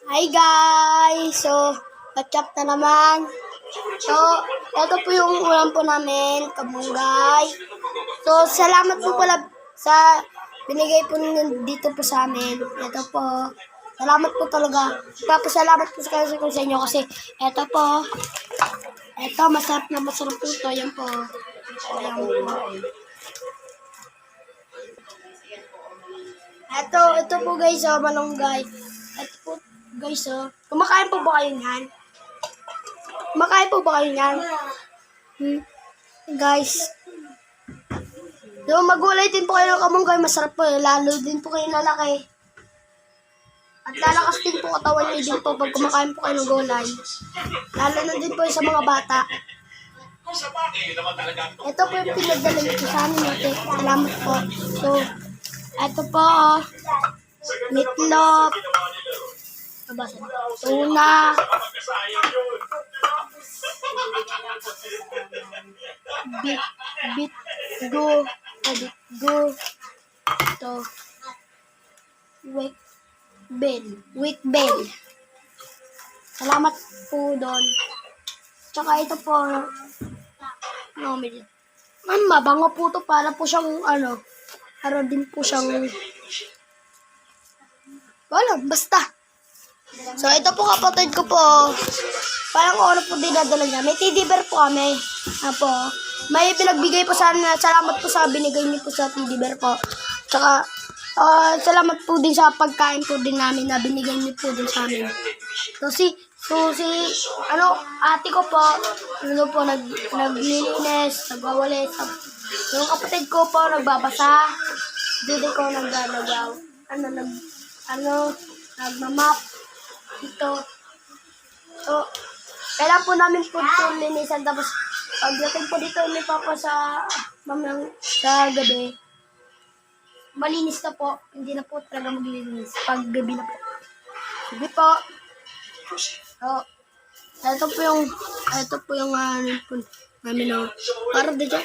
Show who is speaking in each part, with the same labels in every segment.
Speaker 1: Hi guys! So, catch up na naman. So, ito po yung ulam po namin, kamunggay. So, salamat po pala sa binigay po dito po sa amin. Ito po. Salamat po talaga. Tapos salamat po sa inyo kasi ito po. Ito, masarap po ito. Yan po. Ayan po. Ito po guys, malunggay. Ito po guys, kumakain po ba kayo niyan? Kumakain po ba kayo niyan? Guys. So, magulay din po kayo ng kamunggay. Masarap po. Lalo din po kayo lalaki. At lalakas din po katawan niyo din po pag kumakain po kayo ng gulay. Lalo na din po sa mga bata. Ito po yung pinagdala nito sa amin natin. Salamat po. So, ito po, meatloaf, tuna, bitgo, ito, weak bell. Salamat po doon. Tsaka ito po, mabango po ito para po siyang para din po siyang wala, basta. So, ito po kapatid ko po. Parang ano po dinadala niya. May teddy bear po kami. Apo. May pinagbigay po sa salamat po sa binigay niyo po sa teddy bear po. Tsaka, salamat po din sa pagkain po din namin na binigay niyo po din sa amin. So, ate ko po, naglilinis, nagwawalis. Yung kapatid ko po, nagbabasa. Dito ko nagmamap. Ito. So, kailangan po namin po ito linisan. Tapos, pagdating po dito ni Papa sa gabi, malinis na po. Hindi na po talaga maglilinis. Pag gabi na po. Sige po. So, ito po yung namin para dito.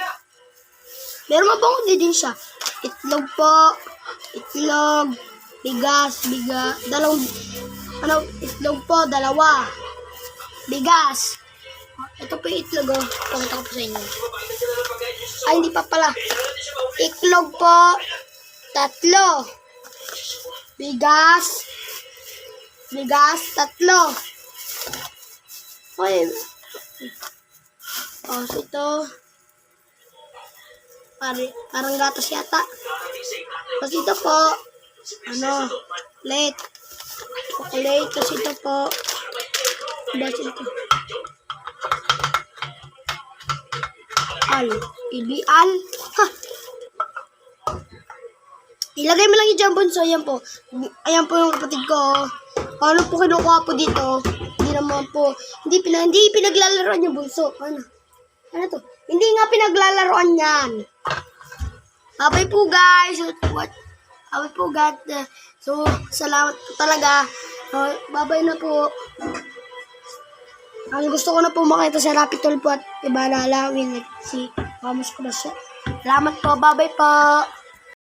Speaker 1: Meron mabang din siya. Itlog po. Itlog. Bigas. Itlog po. 2. Bigas. Ito po yung itlog. Pakita ko po sa inyo. Ay, hindi pa pala. Itlog po. 3. Bigas. 3. Okay. So ito. Parang gatas yata. Tapos ito po, chocolate. Tapos ito po, Ibial. Ha! Ilagay mo lang yung jambon. So, ayan po. Ayan po yung kapatid ko. Ano po kinukuha po dito? Hindi naman po. Hindi pinaglalaroan yung bunso. Ano to? Hindi nga pinaglalaroan yan. Bye po guys. Bye po God. So, salamat po talaga. Bye na po. Ang gusto ko na po makita sa Rapitol po at iba na alawin. Si Vamos ko na siya. Salamat po. Bye po.